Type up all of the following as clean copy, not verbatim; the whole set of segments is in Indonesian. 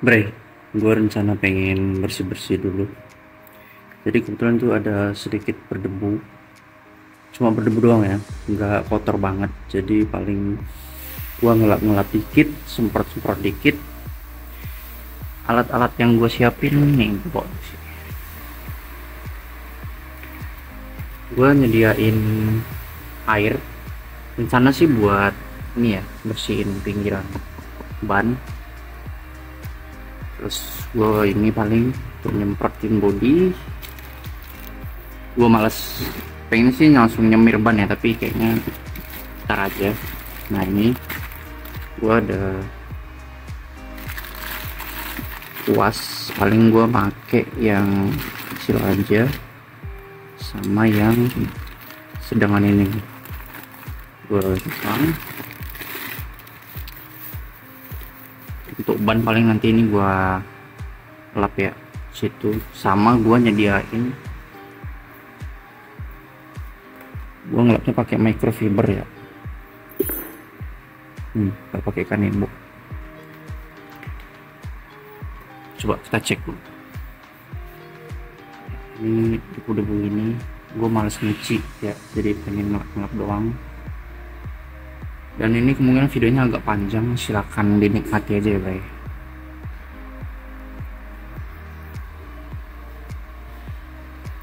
Bre, gue rencana pengen bersih-bersih dulu. Jadi kebetulan tuh ada sedikit berdebu, cuma berdebu doang ya, nggak kotor banget. Jadi paling gue ngelap-ngelap dikit, semprot-semprot dikit. Alat-alat yang gue siapin nih, gue nyediain air. Rencana sih buat ini ya, bersihin pinggiran ban. Terus gue ini paling nyemprotin body. Gue males, pengen sih langsung nyemir ban ya, tapi kayaknya ntar aja. Nah ini gue ada kuas, paling gue make yang kecil aja sama yang sedangan ini gue pasang. Untuk ban paling nanti ini gue lap ya situ, sama gue nyediain, gue ngelapnya pakai microfiber ya. Gak pakai kanebo. Coba kita cek dulu. Ini debu-debu ini gue males nyuci ya, jadi pengen ngelap doang. Dan ini kemungkinan videonya agak panjang, silahkan dinikmati aja ya bray.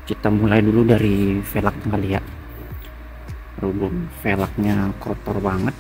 Kita mulai dulu dari velgnya kali ya, berhubung velgnya kotor banget.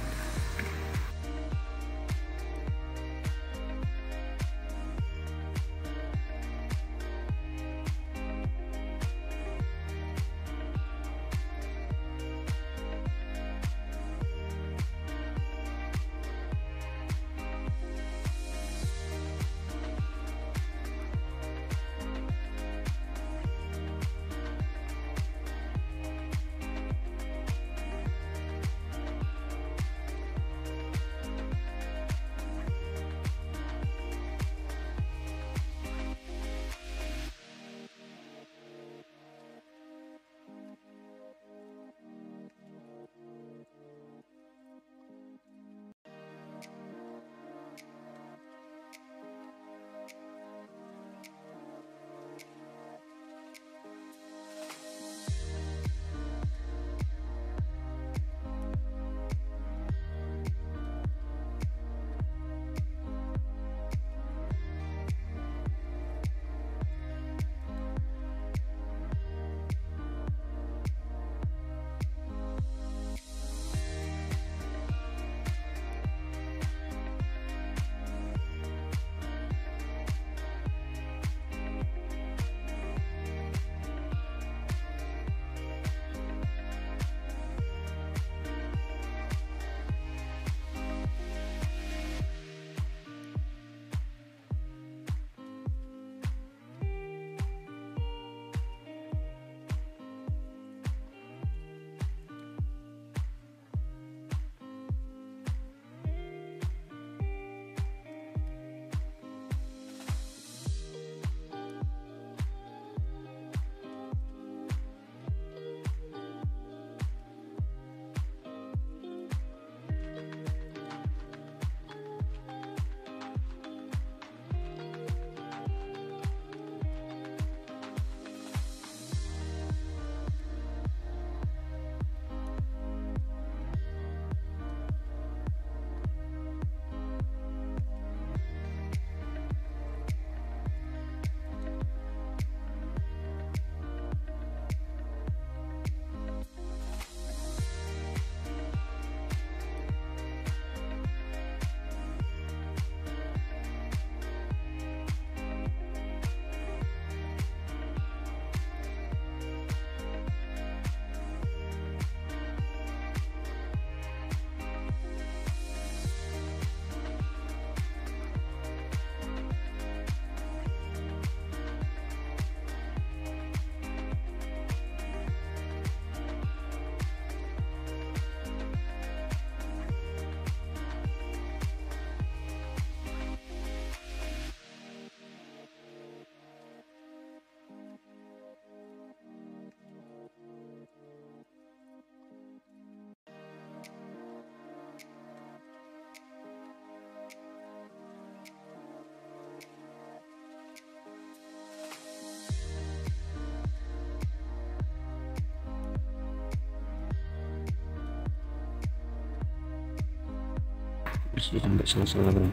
bersih sampai sela-sela bro.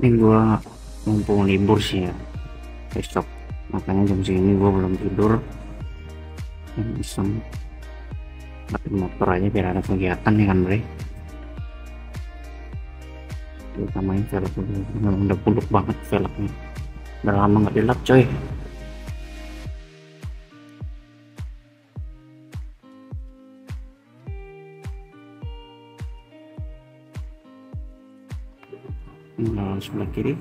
Ini gua mumpung libur sih ya besok, makanya jam segini gua belum tidur, yang iseng pakai motor aja biar ada kegiatan ya kan bre. Kita main velg dulu, memang udah buluk banget velgnya, udah lama nggak dilap coy. Nah, sebelah kiri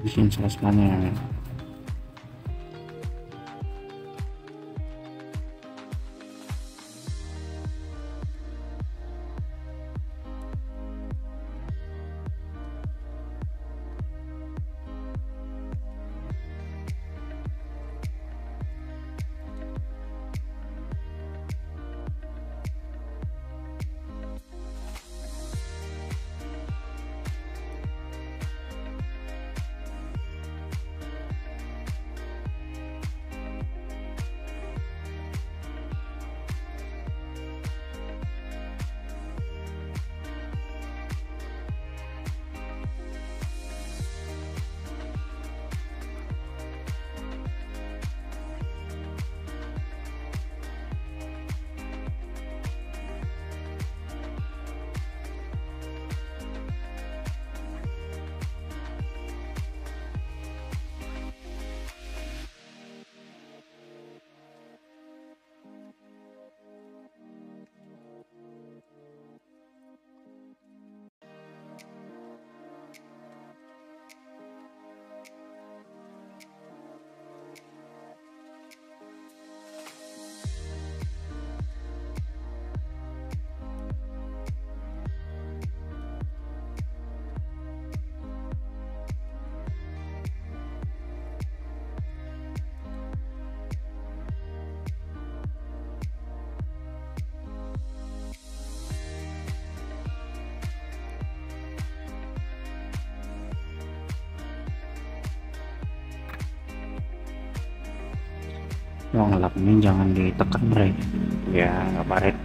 bikin sela-selanya. Oh, ngelapnya jangan ditekan, Bre. Ya, nggak paret.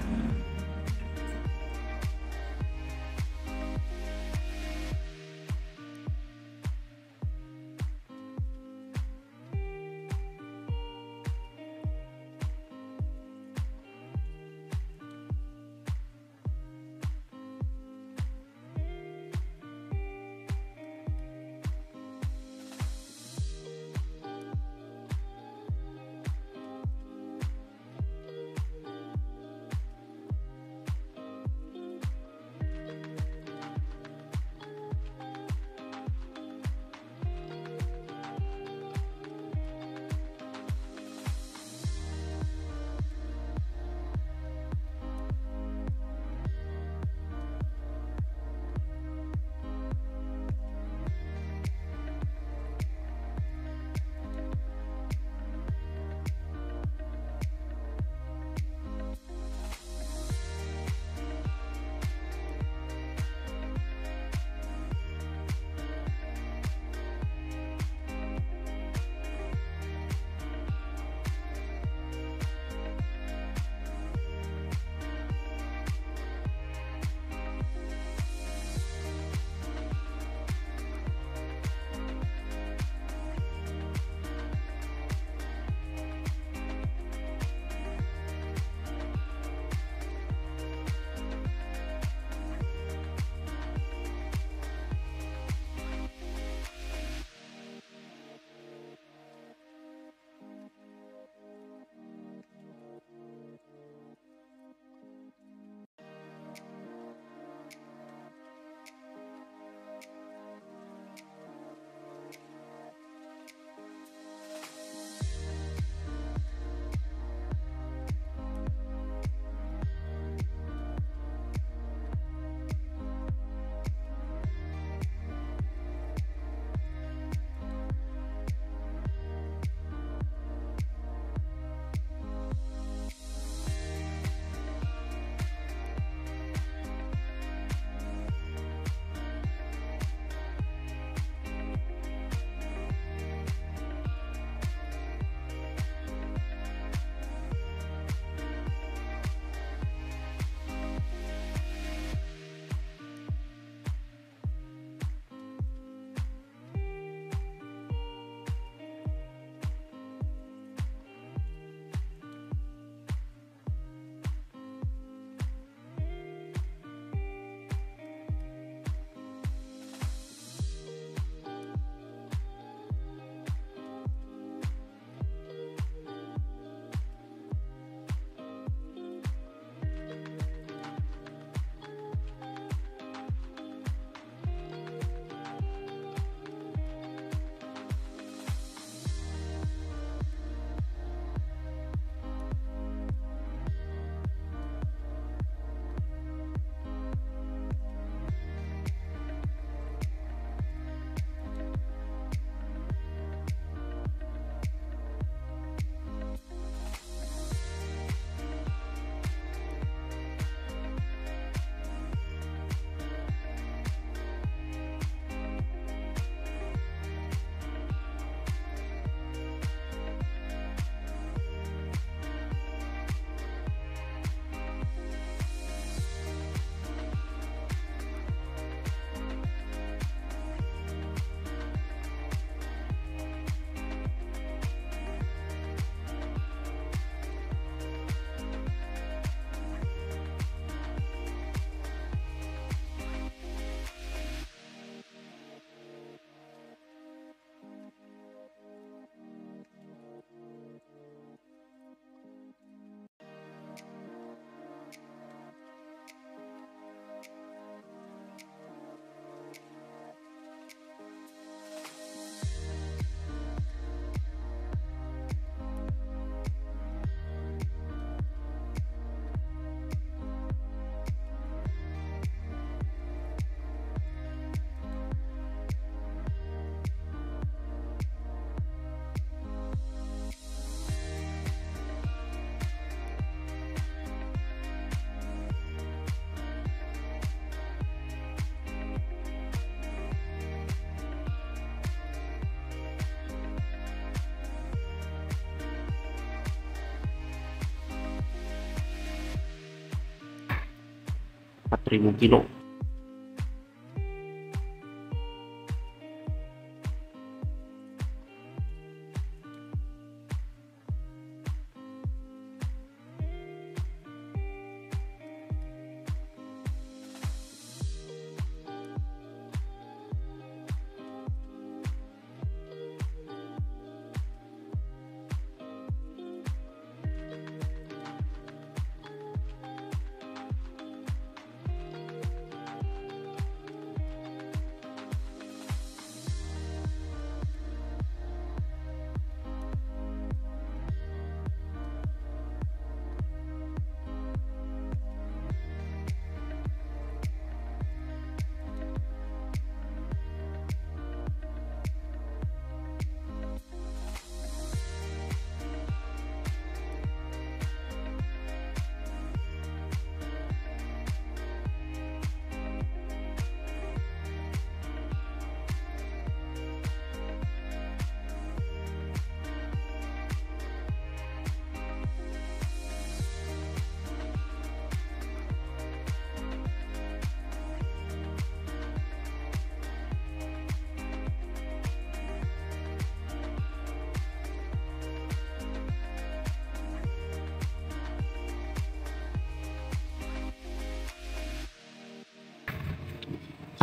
4000 kilo.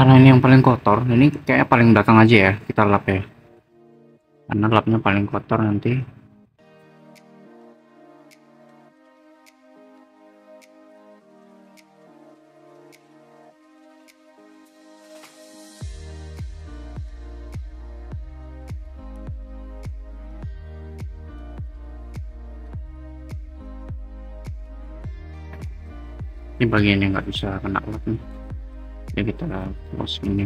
Karena ini yang paling kotor, ini kayak paling belakang aja ya kita lap ya, karena lapnya paling kotor nanti. Ini bagian yang nggak bisa kena lap nih, ya kita close ini.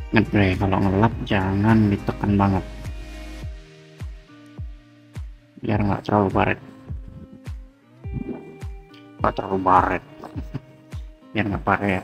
Ingat deh, kalau ngelap jangan ditekan banget biar nggak terlalu baret, biar nggak paret.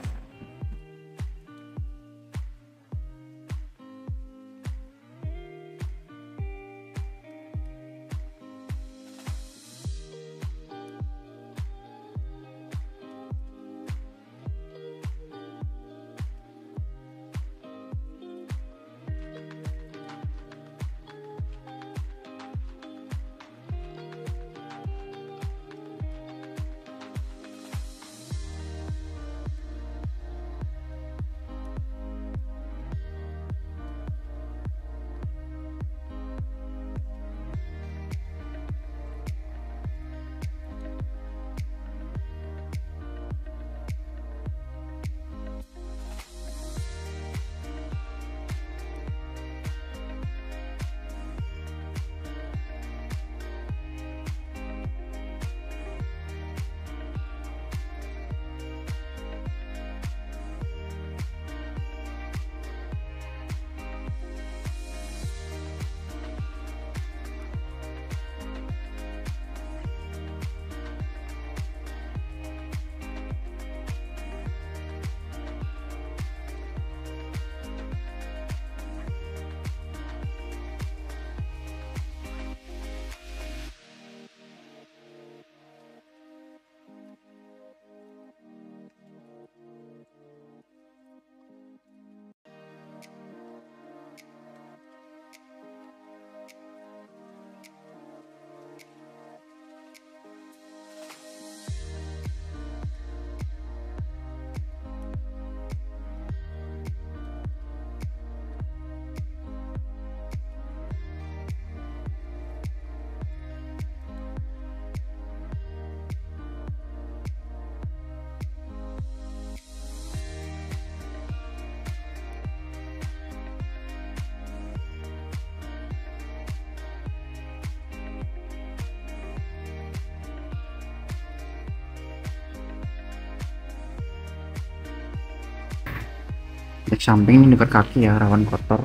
Back samping ini dekat kaki ya, rawan kotor.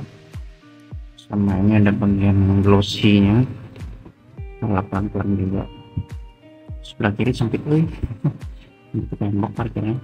Sama ini ada bagian glossy nya, lap pelan-pelan juga sebelah kiri sempit, untuk tembok parkirnya.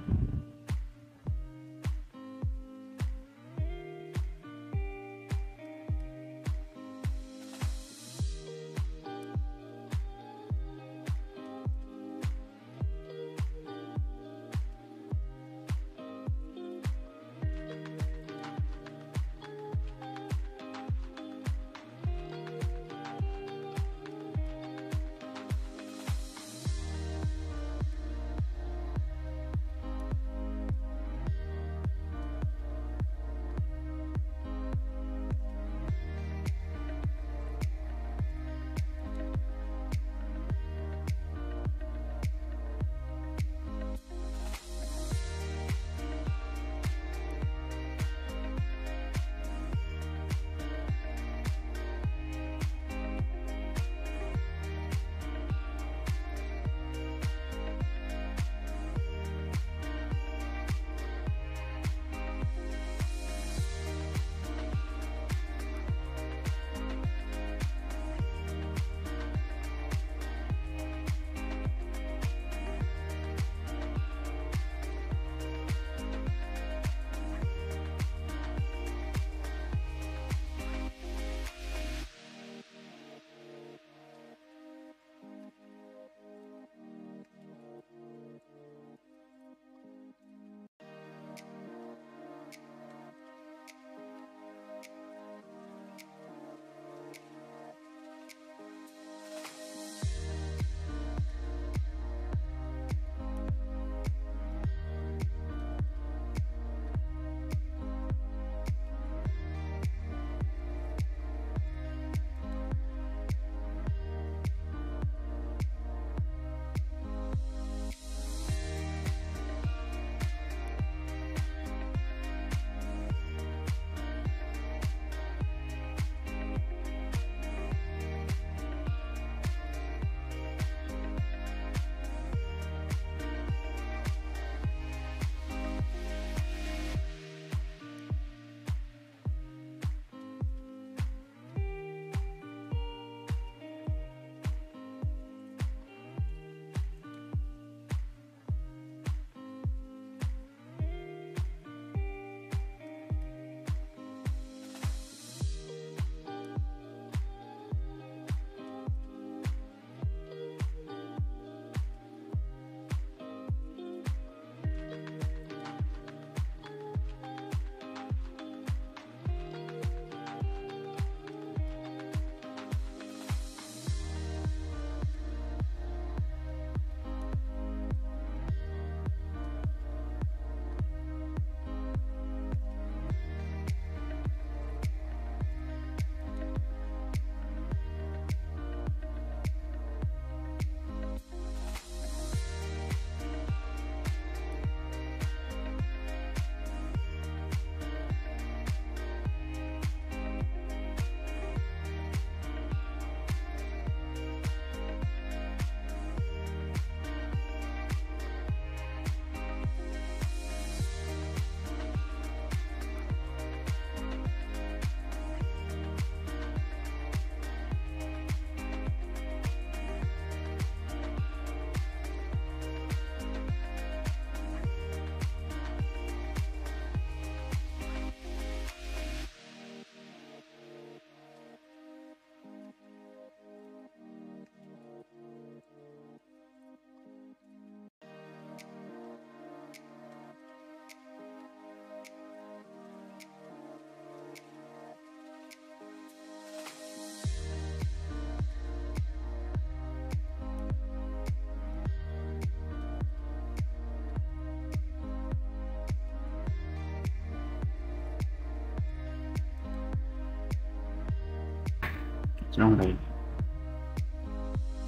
Strong.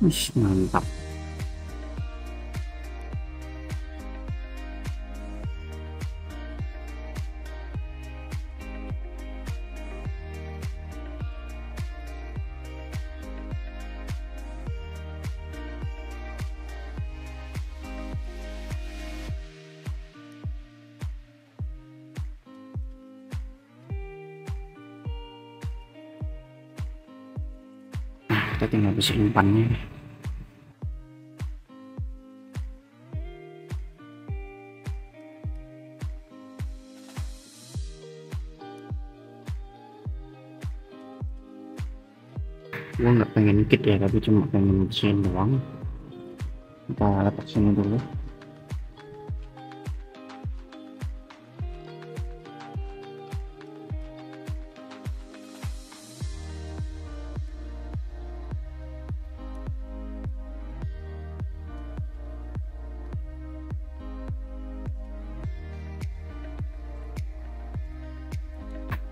Wih, mantap. Kita tinggal bisa umpannya. Gua nggak pengen kit ya, tapi cuma pengen bersihin doang. Kita letak sini dulu.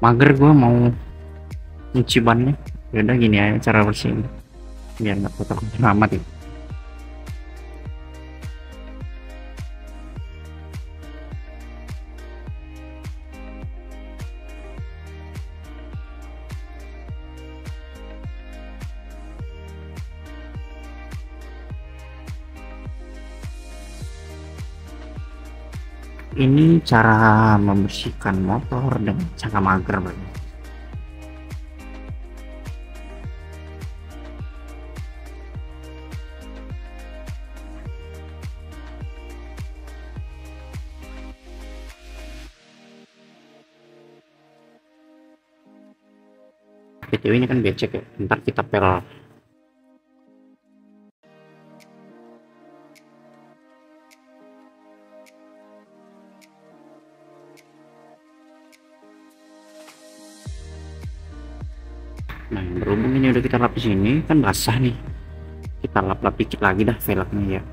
Mager gua mau nyuci bannya. Ya udah gini aja cara bersihin biar nggak kotor-kotor amat ya. Ini cara membersihkan motor dengan cara mager banget. BTW ini kan becek ya, ntar kita pel. Nah, berhubung ini udah kita lap di sini, kan basah nih. Kita lap-lap dikit lagi dah velgnya ya.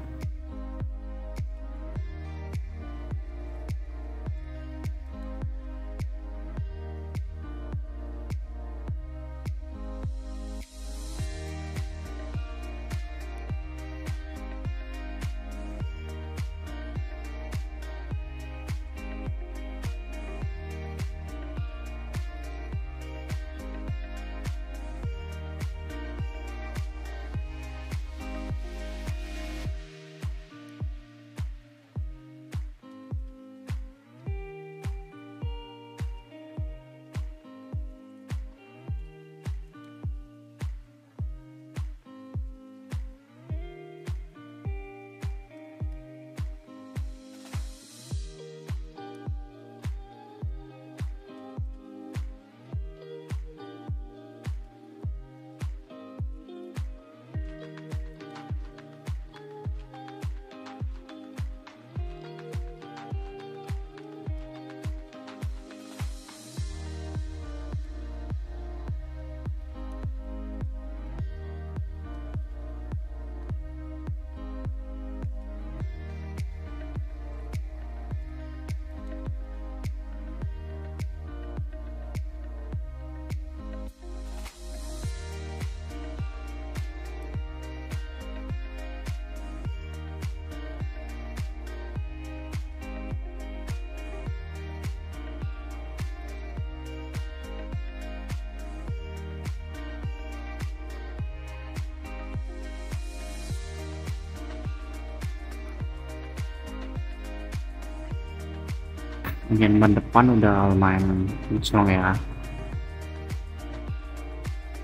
Bagian ban depan udah lumayan kinclong ya,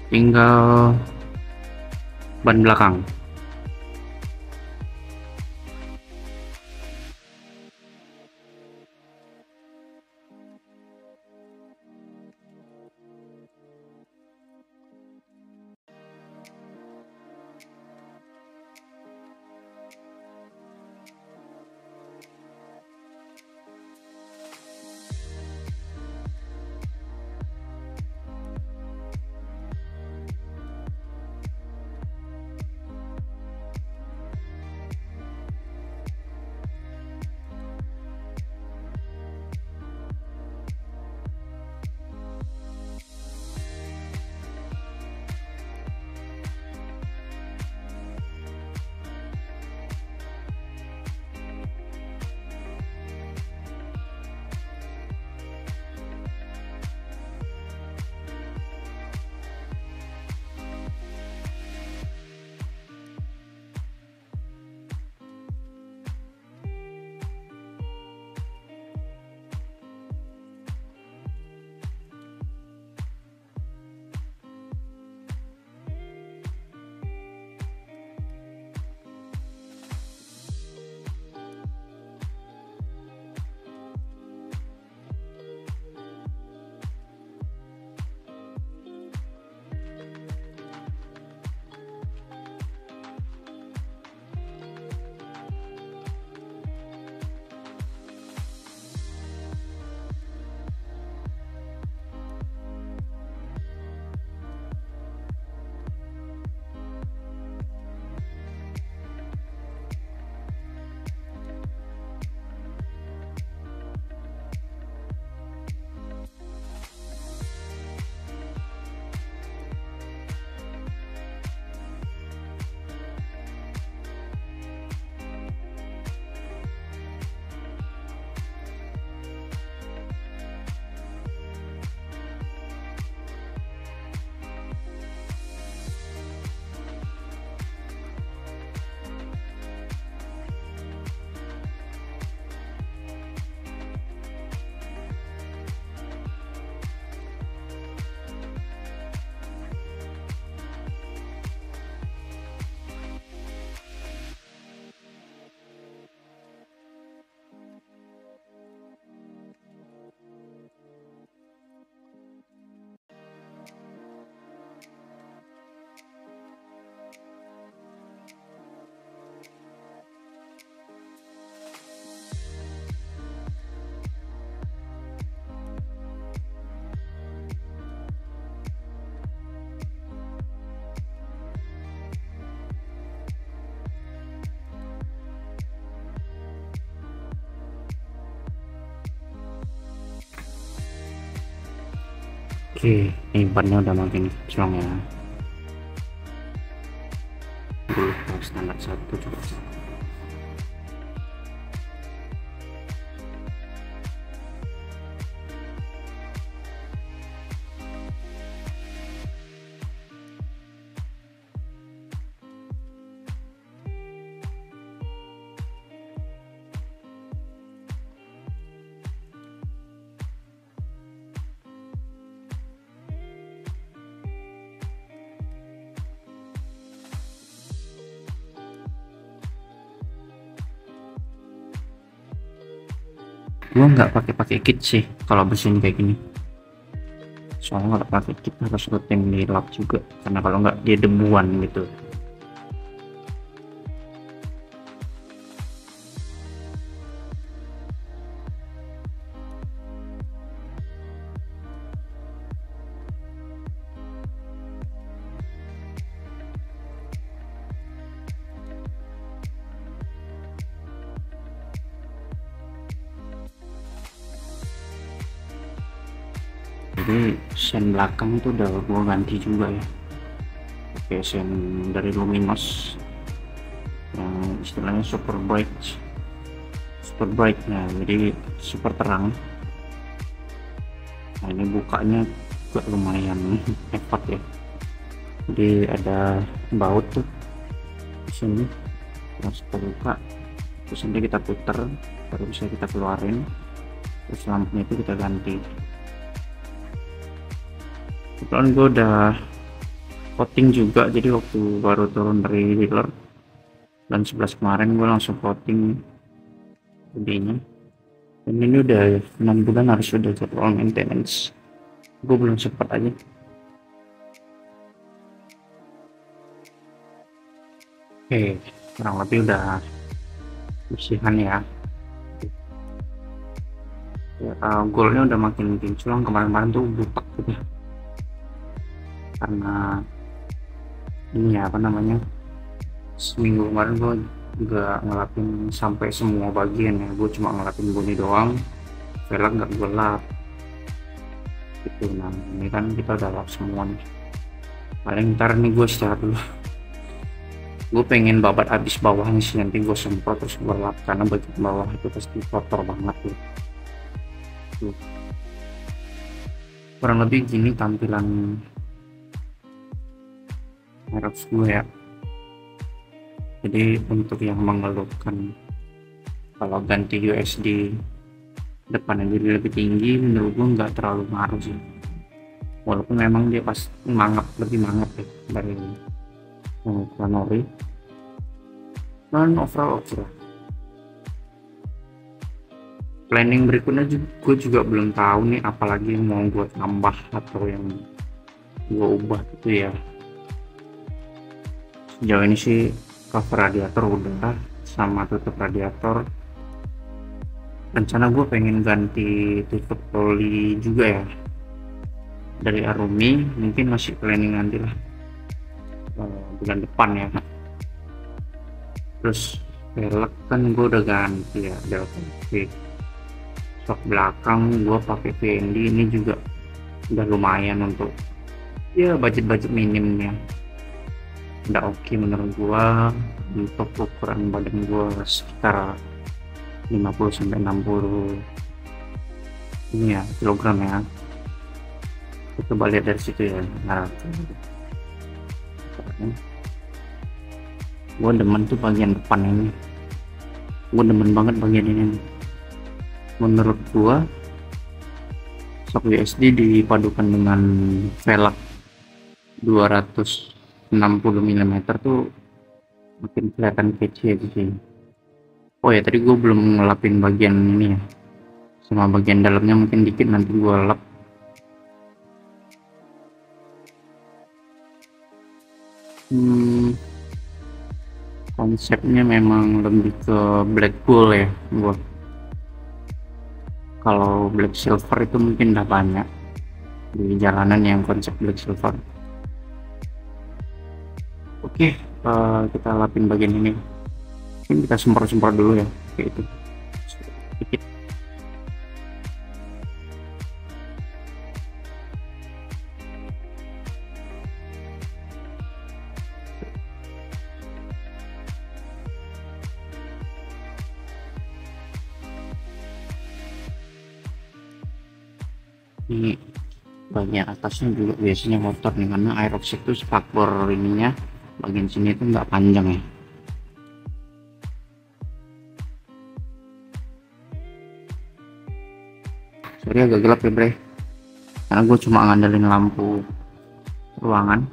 tinggal ban belakang. Oke, ini bannya udah makin kinclong ya. Dulu standar 1 coba. Gua nggak pakai kit sih kalau bersihin kayak gini, soalnya kalau pakai kit harus rutin dilap juga, karena kalau nggak dia debuan gitu. Jadi sen belakang tuh udah gua ganti juga ya, pakai sen dari Luminos yang istilahnya super bright. Nah, jadi super terang. Nah, ini bukanya juga lumayan hebat ya, jadi ada baut tuh di sini yang super buka, terus nanti kita puter baru bisa kita keluarin, terus lampunya itu kita ganti. Kebetulan gue udah coating juga, jadi waktu baru turun dari dealer dan 11 kemarin gue langsung coating gedenya, dan ini udah 6 bulan harus sudah jadwal maintenance. Gue belum sempat aja. Oke, kurang lebih udah bersihan ya. Golnya udah makin kinclong, kemarin-kemarin tuh butek gitu karena ini ya, apa namanya, seminggu kemarin gue juga ngelapin sampai semua bagian ya, gue cuma ngelapin bodi doang, velg nggak gue lap gitu. Nah, ini kan kita udah lap semua nih, paling ntar nih gue istirahat dulu. Gue pengen babat habis bawahnya sih, nanti gue semprot terus gue lap, karena bagian bawah itu pasti kotor banget tuh. Kurang lebih gini tampilan Aerox gue ya. Jadi untuk yang mengeluhkan kalau ganti USD depannya jadi lebih tinggi, menurut gue nggak terlalu ngaruh sih, walaupun memang dia pas lebih mangap ya dari Planori. Dan overall oke lah. Planning berikutnya gue juga belum tahu nih, apalagi yang mau gue tambah atau yang gue ubah gitu ya. Sejauh ini sih cover radiator udah, sama tutup radiator. Rencana gue pengen ganti tutup oli juga ya, dari Arumi, mungkin masih planning nanti lah bulan depan ya. Terus velg kan gue udah ganti ya, Delta. Sok belakang gue pakai VND, ini juga udah lumayan untuk ya budget minimnya, udah oke menurut gua. Untuk ukuran badan gua sekitar 50-60 ini ya kilogram ya. Kita coba lihat dari situ ya. Nah, gua demen tuh bagian depan ini, gua demen banget bagian ini. Menurut gua shock USD dipadukan dengan velg 260 mm tuh makin kelihatan kece di sini. Oh ya, tadi gue belum ngelapin bagian ini ya, sama bagian dalamnya mungkin dikit, nanti gue lap. Konsepnya memang lebih ke black gold ya gue. Kalau black silver itu mungkin udah banyak di jalanan yang konsep black silver. Oke, kita lapin bagian ini. Mungkin kita semprot dulu ya, kayak itu sedikit. Ini bagian atasnya juga biasanya kotor nih, karena Aerox itu spakbor ininya bagian sini itu nggak panjang ya. Sorry agak gelap ya bre, karena gue cuma ngandelin lampu ruangan.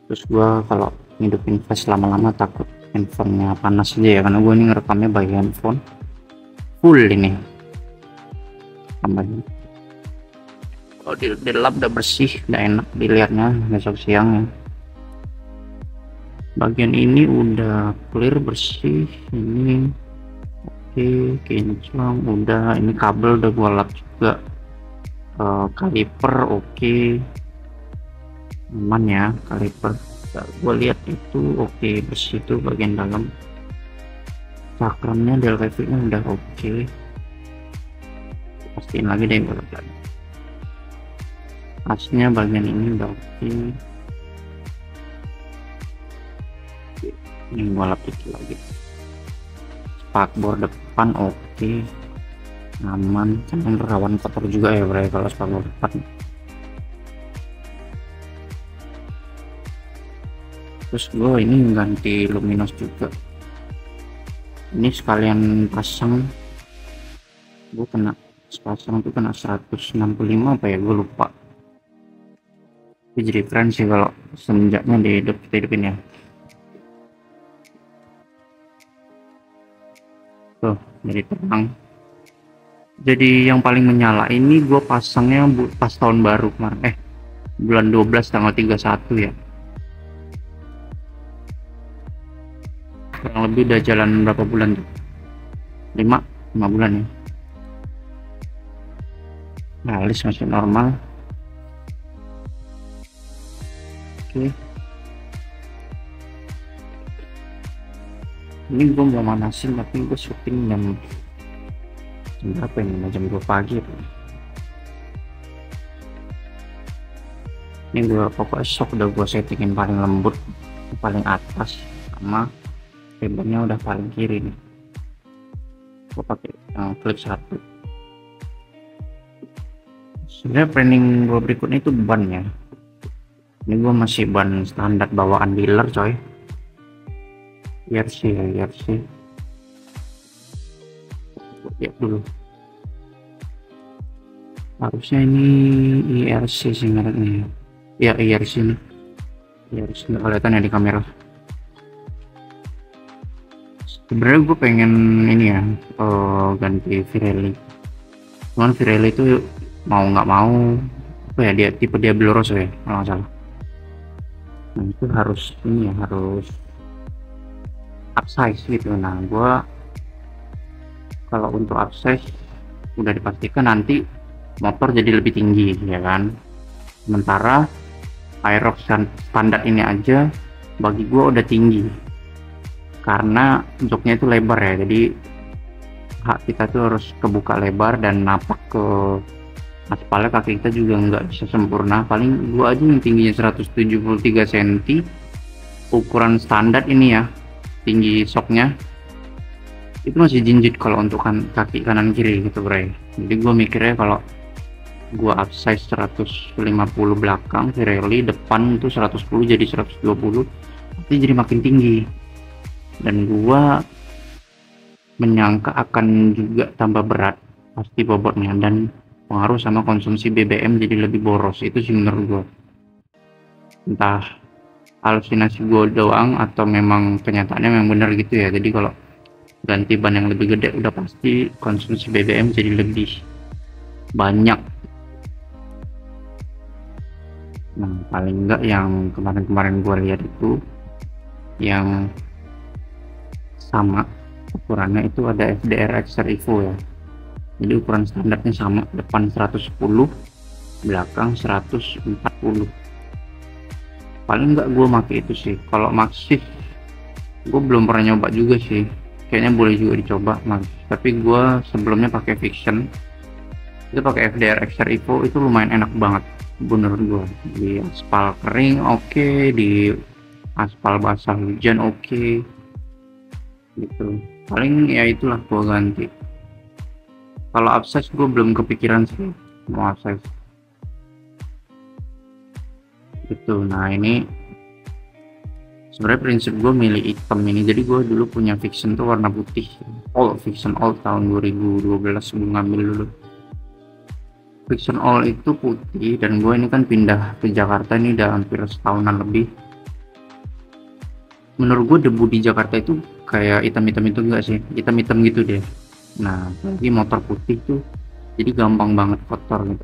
Terus gue kalau ngidupin flash lama-lama takut handphonenya panas aja ya, karena gue ini ngerekamnya by handphone full ini tambahnya. Kalau di lab udah bersih, udah enak dilihatnya besok siang ya. Bagian ini udah clear bersih, ini oke, kinclong udah, ini kabel udah gua lap juga, kaliper oke, aman ya kaliper. Gue lihat itu oke, bersih tuh bagian dalam. Cakramnya delveticnya udah oke, pastiin lagi deh gue lagi. Asnya bagian ini udah oke. Ini gue lap dikit lagi. Spakbor depan oke, aman, cuman rawan kotor juga ya bro kalau spakbor depan. Terus gue ini ganti luminos juga, ini sekalian pasang. Gue kena sepasang tuh kena 165 apa ya, gue lupa. Tapi jadi keren sih kalau semenjaknya kita hidupin ya. Tuh jadi terang. Jadi yang paling menyala ini gue pasangnya pas tahun baru kemarin, bulan 12 tanggal 31 ya. Kurang lebih udah jalan berapa bulan tuh, 5 bulan ya. Nah, list masih normal. Oke, ini gue mau manasin tapi gue syuting jam berapa ini, jam 2 pagi ya. Ini gue pokoknya shock udah gue settingin paling lembut, paling atas, sama lebarnya udah paling kiri nih. Gue pakai yang flip 1. Sebenarnya planning gue berikutnya itu ban ya. Ini gue masih ban standar bawaan dealer coy, IRC ya, IRC. Lihat dulu, harusnya ini IRC sih mereknya ya, IRC nih. IRC nggak kelihatan ya di kamera. Sebenarnya gue pengen ini ya, ganti Pirelli, cuman Pirelli itu mau nggak mau apa ya, dia tipe Diablo Rosso ya kalau nggak salah. Nah itu harus ini ya, harus upsize gitu. Nah gua kalau untuk upsize udah dipastikan nanti motor jadi lebih tinggi ya kan. Sementara Aerox standar ini aja bagi gua udah tinggi karena joknya itu lebar ya, jadi hak kita tuh harus kebuka lebar dan napak ke aspalnya, kaki kita juga nggak bisa sempurna. Paling gua aja yang tingginya 173 cm, ukuran standar ini ya, tinggi soknya itu masih jinjit kalau untuk kaki kanan kiri gitu bro. Jadi gue mikirnya kalau gue upsize 150 belakang Pirelli, depan itu 110 jadi 120, nanti jadi makin tinggi. Dan gue menyangka akan juga tambah berat pasti bobotnya, dan pengaruh sama konsumsi BBM jadi lebih boros. Itu sih menurut gue, entah halusinasi gue doang atau memang kenyataannya memang benar gitu ya. Jadi kalau ganti ban yang lebih gede udah pasti konsumsi BBM jadi lebih banyak. Nah paling enggak yang kemarin-kemarin gue lihat itu yang sama ukurannya itu ada FDR XR Evo ya. Jadi ukuran standarnya sama, depan 110, belakang 140. Paling enggak gue pakai itu sih. Kalau Maxxis gue belum pernah nyoba juga sih, kayaknya boleh juga dicoba Mas. Tapi gue sebelumnya pakai Vision, itu pakai FDR XR Evo, itu lumayan enak banget menurut gue. Di aspal kering oke, di aspal basah hujan oke gitu. Paling ya itulah gue ganti. Kalau upsize gue belum kepikiran sih mau upsize gitu. Nah ini sebenarnya prinsip gue milih hitam ini, jadi gue dulu punya Fiction tuh warna putih, all Fiction all tahun 2012 gue ngambil dulu. Fiction all itu putih, dan gue ini kan pindah ke Jakarta ini udah hampir setahunan lebih. Menurut gue debu di Jakarta itu kayak hitam-hitam itu enggak sih, hitam-hitam gitu deh. Nah lagi motor putih tuh jadi gampang banget kotor gitu.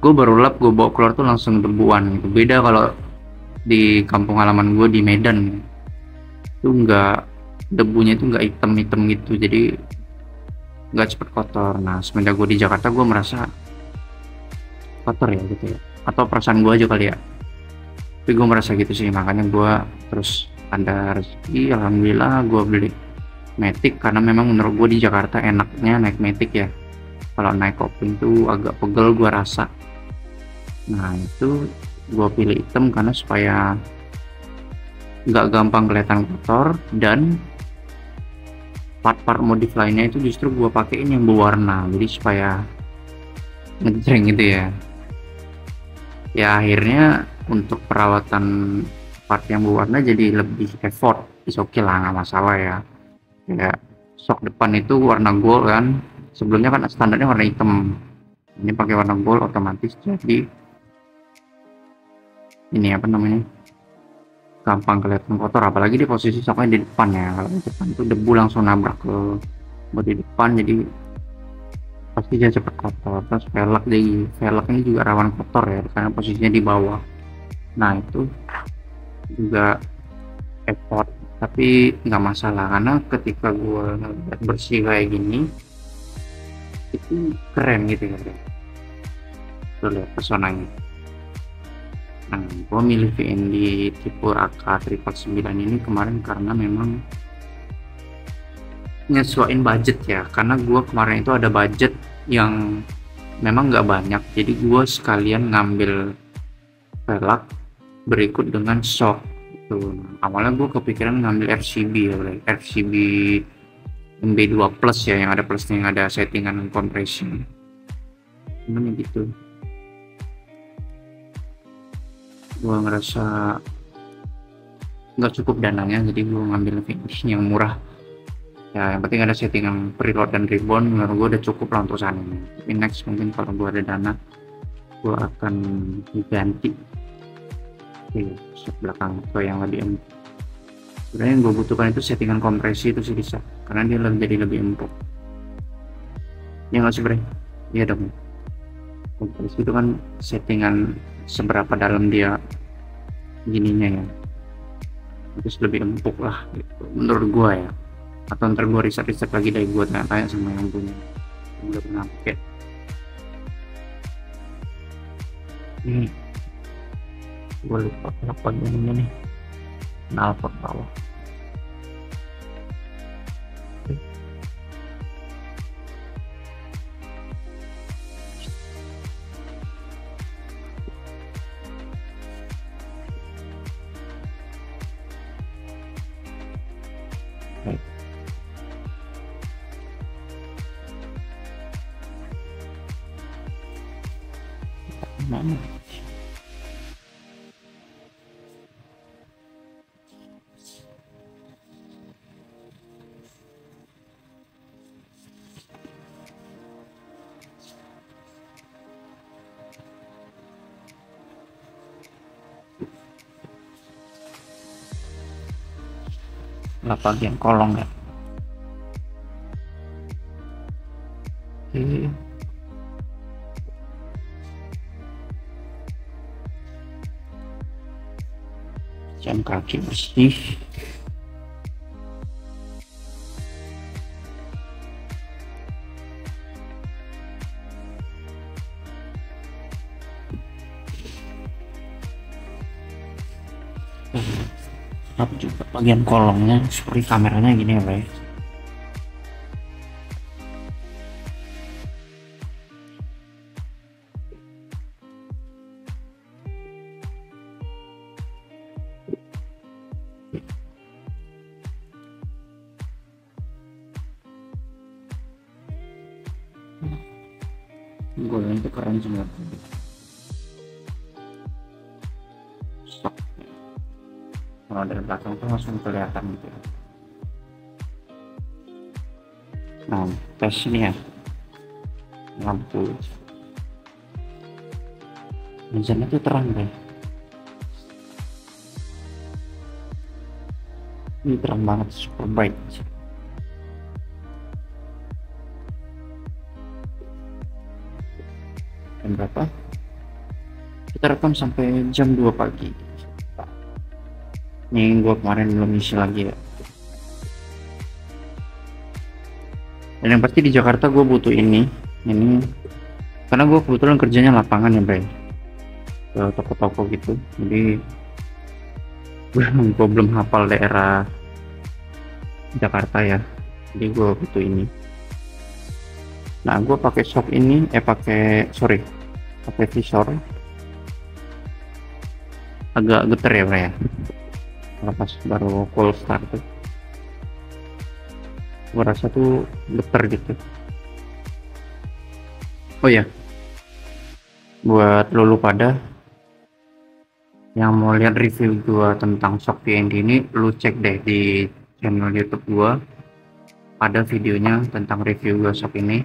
Gue baru lap, gue bawa keluar tuh langsung debuan gitu. Beda kalau di kampung halaman gue di Medan itu enggak, debunya itu enggak hitam-hitam gitu, jadi nggak cepet kotor. Nah semenjak gue di Jakarta gue merasa kotor ya gitu ya, atau perasaan gue aja kali ya, tapi gue merasa gitu sih. Makanya gue terus ada rezeki, alhamdulillah gue beli Matic, karena memang menurut gue di Jakarta enaknya naik Matic ya. Kalau naik kopling tuh agak pegel gue rasa. Nah itu gue pilih hitam karena supaya nggak gampang kelihatan kotor, dan part-part modif lainnya itu justru gue pakein yang berwarna, jadi supaya ngejreng gitu ya. Ya akhirnya untuk perawatan part yang berwarna jadi lebih effort, is oke lah, nggak masalah ya. Kayak shock depan itu warna gold kan, sebelumnya kan standarnya warna hitam, ini pakai warna gold otomatis jadi ini apa namanya, gampang kelihatan kotor, apalagi di posisi shocknya di depan ya. Kalau di depan itu debu langsung nabrak ke bodi depan, jadi pasti dia cepet kotor. Terus velg ini juga rawan kotor ya karena posisinya di bawah. Nah itu juga effort, tapi nggak masalah karena ketika gue ngeliat bersih kayak gini itu keren gitu ya. Tuh lihat pesonanya. Nah gue milih VN di tipe AK9 ini kemarin karena memang nyesuaiin budget ya, karena gue kemarin itu ada budget yang memang nggak banyak, jadi gue sekalian ngambil velg berikut dengan shock gitu. Awalnya gue kepikiran ngambil RCB ya, RCB MB2 plus ya, yang ada plusnya, yang ada settingan compression, cuman gitu gue ngerasa nggak cukup dananya, jadi gue ngambil finish yang murah ya, yang penting ada settingan preload dan rebound. Menurut gue udah cukup lah untuk saat ini. Tapi next mungkin kalau gue ada dana gue akan diganti shock belakang ke yang lebih empuk. Sebenarnya yang gue butuhkan itu settingan kompresi itu sih bisa, karena dia jadi lebih empuk ya nggak sih bre? Iya dong, kompresi itu kan settingan seberapa dalam dia gininya ya, terus lebih empuk lah gitu, menurut gue ya. Atau ntar gue riset lagi dari gue tanya-tanya sama yang punya, yang udah pernah pakai. Ini gue lupa apa bagiannya nih, knalpot bawah. Mana? Lah bagian kolong ya. Oke. Jam kaki bersih. Tapi juga bagian kolongnya seperti kameranya gini ya, Bray. Golden itu keren semua. Sok. Kalau dari belakang tuh langsung kelihatan gitu. Nah, tes ini ya, lampu mesinnya tuh terang deh. Ini terang banget, super bright. Jam berapa? Kita rekam sampai jam 2 pagi. Nih gua kemarin belum isi lagi ya. Dan yang pasti di Jakarta gue butuh ini karena gue kebetulan kerjanya lapangan ya, Bray, ke toko-toko gitu. Jadi gue belum hafal daerah Jakarta ya, jadi gue butuh ini. Nah, gue pakai shock ini, pakai visor. Agak geter ya, Bray ya, pas baru cold start tuh. Gue rasa tuh geter gitu. Oh ya, buat lo pada yang mau lihat review gua tentang shock PND ini, lu cek deh di channel YouTube gua, ada videonya tentang review gua shock ini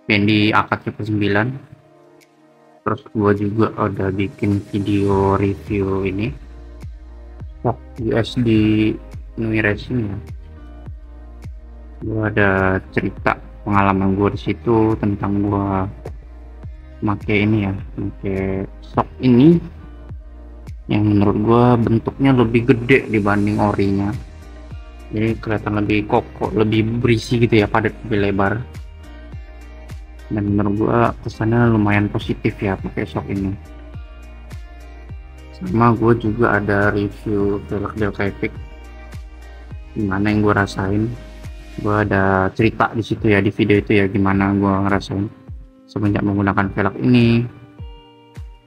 PND AKAD CP9. Terus gua juga ada bikin video review ini shock USD Nui Racing ya. Gua ada cerita pengalaman gua di situ tentang gua pakai ini ya, pakai shock ini yang menurut gua bentuknya lebih gede dibanding orinya, jadi kelihatan lebih kokoh, lebih berisi gitu ya, padat, lebih lebar. Dan menurut gua kesannya lumayan positif ya pakai shock ini. Sama gua juga ada review velg Delcavic, gimana yang gua rasain. Gua ada cerita di situ ya, di video itu ya, gimana gua ngerasain semenjak menggunakan velg ini.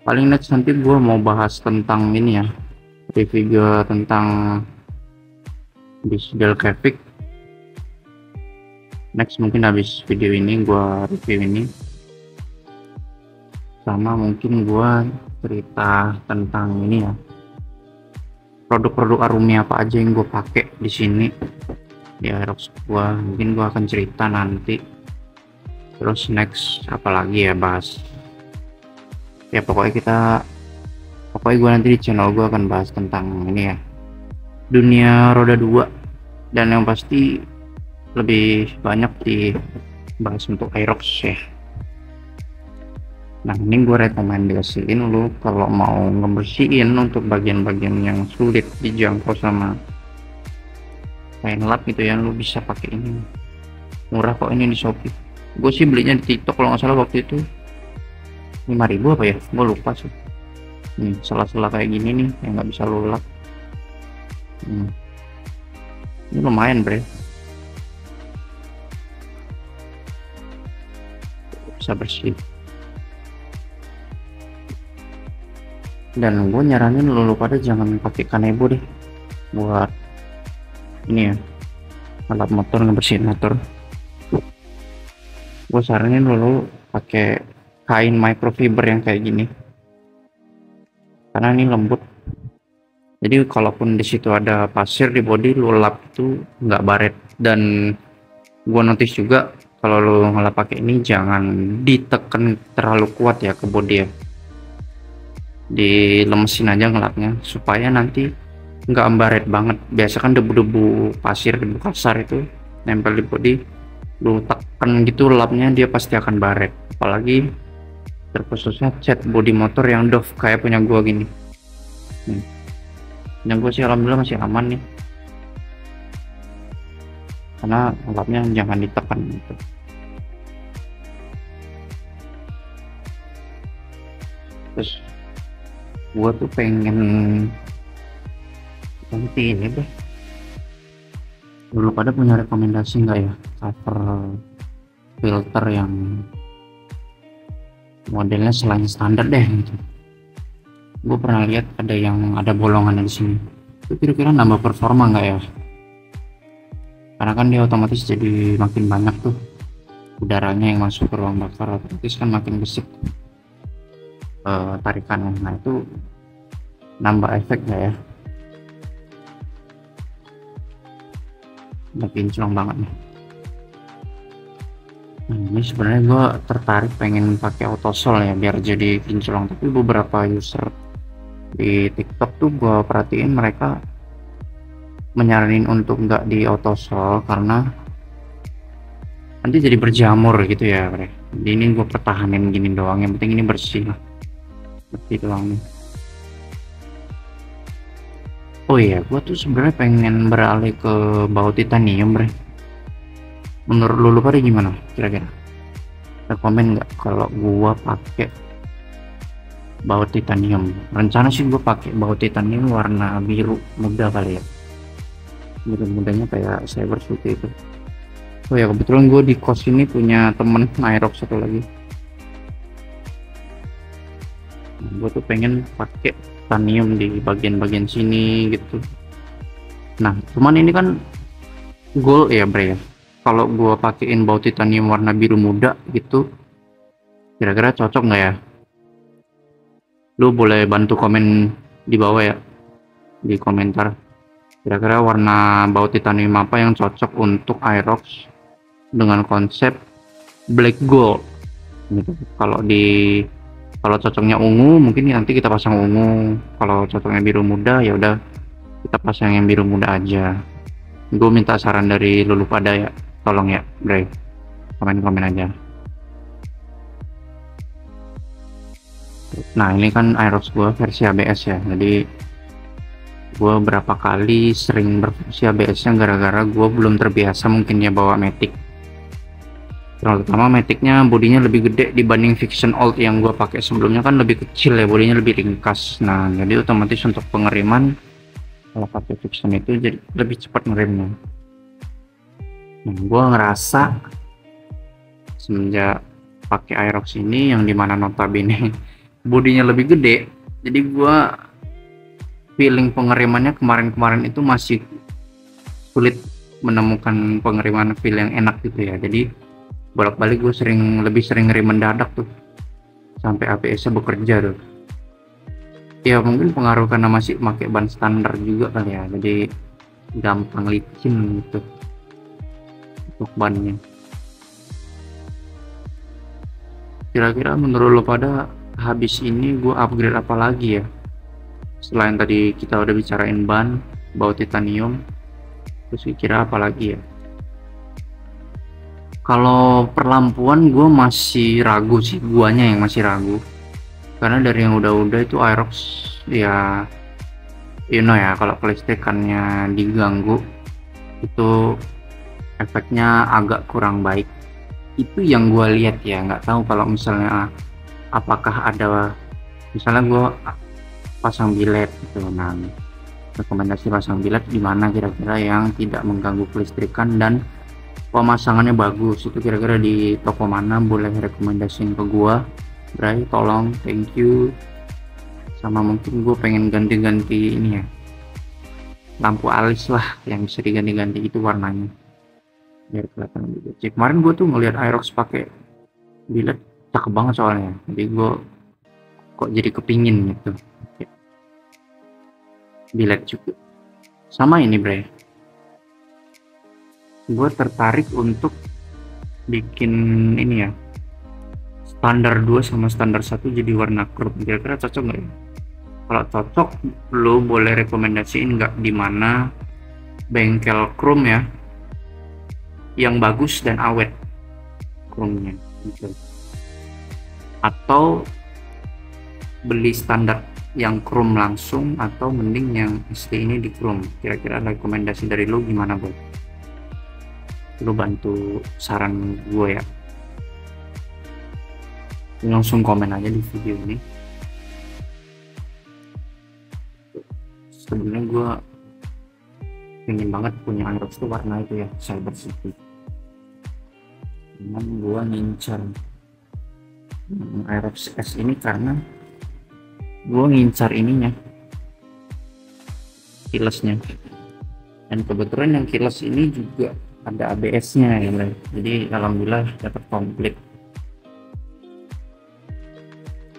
Paling next nanti gue mau bahas tentang ini ya, review gue tentang bis Delcavic. Next mungkin habis video ini gue review ini, sama mungkin gue cerita tentang ini ya, produk-produk Arumi apa aja yang gue pakai di sini di Aerox gua. Mungkin gua akan cerita nanti. Terus next apalagi ya bahas ya, pokoknya gua nanti di channel gua akan bahas tentang ini ya, dunia roda 2, dan yang pasti lebih banyak dibahas untuk Aerox ya. Nah, ini gue rekomendasiin lu kalau mau ngebersihin untuk bagian-bagian yang sulit dijangkau sama kain lap gitu ya, lu bisa pakai ini. Murah kok ini di Shopee. Gue sih belinya di TikTok kalau nggak salah waktu itu 5.000 apa ya, gue lupa sih. Sela-sela kayak gini nih yang nggak bisa lu lap. Ini lumayan bre, bisa bersih. Dan gue nyaranin lu pada jangan pakai kanebo deh buat ini ya, alat motor, ngebersihin motor. Gue saranin lu pakai kain microfiber yang kayak gini, karena ini lembut. Jadi kalaupun di situ ada pasir di bodi, lu lap itu nggak baret. Dan gue notice juga kalau lu ngelap pakai ini jangan ditekan terlalu kuat ya ke bodi ya, dilemesin aja ngelapnya supaya nanti nggak baret banget. Biasa kan debu-debu pasir, debu kasar itu nempel di bodi, lu tekan gitu lapnya, dia pasti akan baret. Apalagi terkhususnya cat bodi motor yang doff kayak punya gua gini. Yang gue sih alhamdulillah masih aman nih, karena lapnya jangan ditekan gitu. Terus gua tuh pengen ganti ini deh. Dulu pada punya rekomendasi nggak ya cover filter yang modelnya selain standar deh gitu. Gue pernah lihat ada yang ada bolongan di sini. Itu kira-kira nambah performa nggak ya? Karena kan dia otomatis jadi makin banyak tuh udaranya yang masuk ke ruang bakar otomatis kan makin bersih tarikannya. Nah itu nambah efek ya, udah kinclong banget nih. Nah, ini sebenarnya gue tertarik pengen pakai autosol ya biar jadi kinclong, tapi beberapa user di TikTok tuh gue perhatiin mereka menyaranin untuk nggak di autosol karena nanti jadi berjamur gitu ya bre. Jadi ini gue pertahanin gini doang, yang penting ini bersih lah, bersih doang nih. Oh iya, gue tuh sebenarnya pengen beralih ke baut titanium bre. Menurut lu pada gimana kira-kira? Rekomen nggak kalau gua pakai baut titanium? Rencana sih gua pakai baut titanium warna biru muda kali ya, biru mudanya kayak cyber seperti itu. Oh ya, kebetulan gue di kos ini punya temen Aerox satu lagi. Gue tuh pengen pakai titanium di bagian-bagian sini gitu. Nah cuman ini kan gold ya bre ya, kalau gua pakein baut titanium warna biru muda gitu kira-kira cocok nggak ya? Lu boleh bantu komen di bawah ya, di komentar kira-kira warna baut titanium apa yang cocok untuk Aerox dengan konsep black gold gitu. Kalau cocoknya ungu mungkin nanti kita pasang ungu, kalau cocoknya biru muda ya udah kita pasang yang biru muda aja. Gue minta saran dari lulu pada ya, tolong ya Bre, komen-komen aja. Nah ini kan Aerox gue versi ABS ya, jadi gue berapa kali sering berfungsi ABS nya gara-gara gue belum terbiasa mungkin ya bawa Matic. Terutama Maticnya bodinya lebih gede dibanding Viction Old yang gue pakai sebelumnya, kan lebih kecil ya, bodinya lebih ringkas. Nah jadi otomatis untuk pengeriman kalau pakai Viction itu jadi lebih cepat ngerimnya. Nah, gue ngerasa semenjak pakai Aerox ini yang dimana notabene bodinya lebih gede, jadi gue feeling pengerimannya kemarin-kemarin itu masih sulit menemukan pengeriman feel yang enak gitu ya. Jadi bolak-balik gue lebih sering ngerim mendadak tuh sampai ABS nya bekerja tuh. Ya mungkin pengaruh karena masih pakai ban standar juga kali ya, jadi gampang licin gitu untuk bannya. Kira-kira menurut lo pada habis ini gue upgrade apa lagi ya, selain tadi kita udah bicarain ban, baut titanium, terus kira apa lagi ya? Kalau perlampuan gue masih ragu sih, guanya yang masih ragu karena dari yang udah-udah itu Aerox ya ya kalau kelistrikannya diganggu itu efeknya agak kurang baik. Itu yang gue lihat ya, nggak tahu kalau misalnya apakah ada misalnya gue pasang bilet gitu. Nah rekomendasi pasang bilet di mana kira-kira yang tidak mengganggu kelistrikan dan pemasangannya bagus, itu kira-kira di toko mana? Boleh rekomendasiin ke gua Bray, tolong, thank you. Sama mungkin gue pengen ganti-ganti ini ya, lampu alis lah yang bisa diganti-ganti itu warnanya biar kelihatan lebih kecil. Kemarin gue tuh ngelihat Aerox pakai bilet cakep banget soalnya, jadi gue kok jadi kepingin gitu bilet juga. Sama ini Bray, gue tertarik untuk bikin ini ya, standar 2 sama standar 1 jadi warna chrome. Kira-kira cocok nggak ya? Kalau cocok lo boleh rekomendasiin nggak di mana bengkel chrome ya yang bagus dan awet chrome-nya gitu. Atau beli standar yang chrome langsung, atau mending yang ST ini di chrome. Kira-kira rekomendasi dari lo gimana bro? Lu bantu saran gue ya, langsung komen aja di video ini. Sebenarnya gue pengen banget punya Aerox tuh warna itu ya, cyber city. Cuman gue ngincar Aerox S ini karena gue ngincar ininya, keylessnya. Dan kebetulan yang keyless ini juga ada ABS-nya ya, Bray. Jadi alhamdulillah dapat komplit.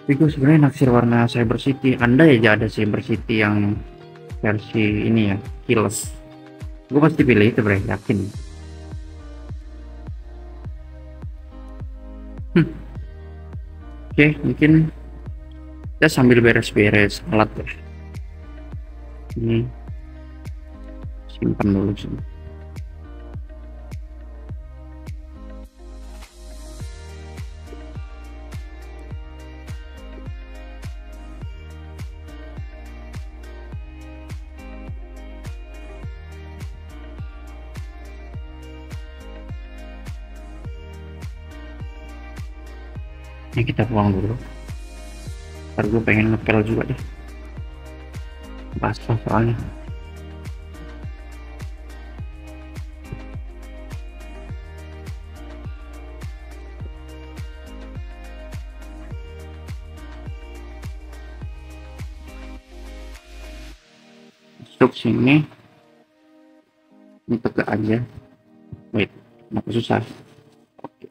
Tapi gue sebenarnya naksir warna Cyber City. Andai aja ada Cyber City yang versi ini ya, keyless. Gue pasti pilih itu, Bray, yakin. Oke, mungkin kita sambil beres-beres alat ya. Ini simpan dulu sih. Ini kita buang dulu. Ntar gue pengen ngepel juga deh. Basah soalnya. Masuk sini. Ini tegak aja. Wait, kenapa susah? Oke.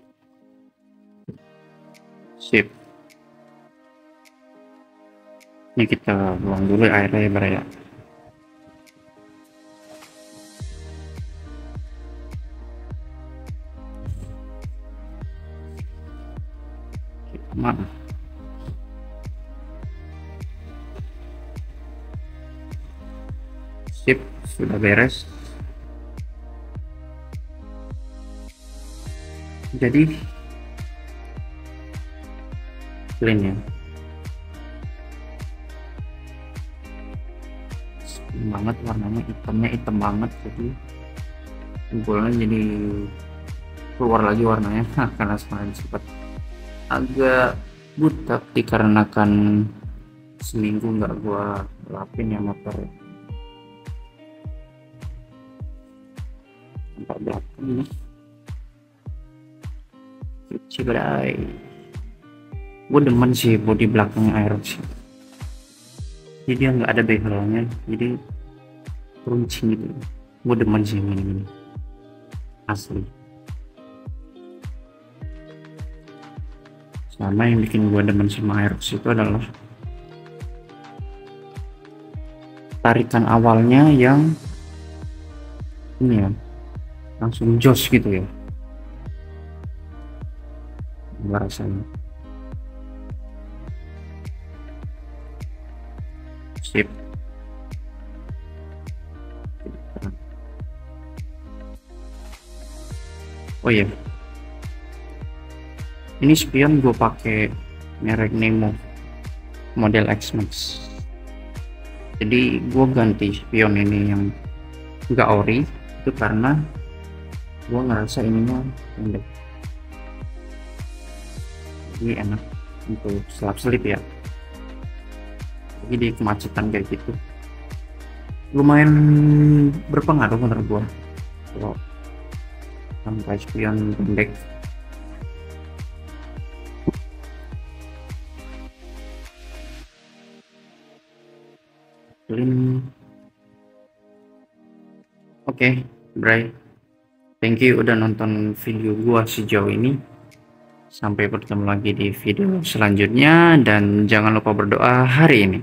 Sip. Ini kita buang dulu airnya ya, Bray. Maaf. Sip, sudah beres. Jadi clean ya. Banget warnanya, hitamnya hitam banget, jadi kumpulannya jadi keluar lagi warnanya. Karena semakin sempat agak butak dikarenakan seminggu nggak gua lapin ya motor. Tampak belakang ini cuci, Bray. Gue demen sih bodi belakangnya Aerox, jadi dia nggak ada bezelnya, jadi runcing gitu. Gue demen sih ini asli. Sama yang bikin gue demen sama Aerox itu adalah tarikan awalnya yang ini ya, langsung jos gitu ya, gue rasain. Sip. Oh iya, ini spion gue pakai merek Nemo model X-Max. Jadi gue ganti spion ini yang enggak ori itu karena gue ngerasa ininya pendek, jadi enak untuk selap-selip ya. Jadi di kemacetan kayak gitu lumayan berpengaruh menurut gua kalau sampai spion pendek. Oke, Bray, thank you udah nonton video gua sejauh ini. Sampai bertemu lagi di video selanjutnya, dan jangan lupa berdoa hari ini.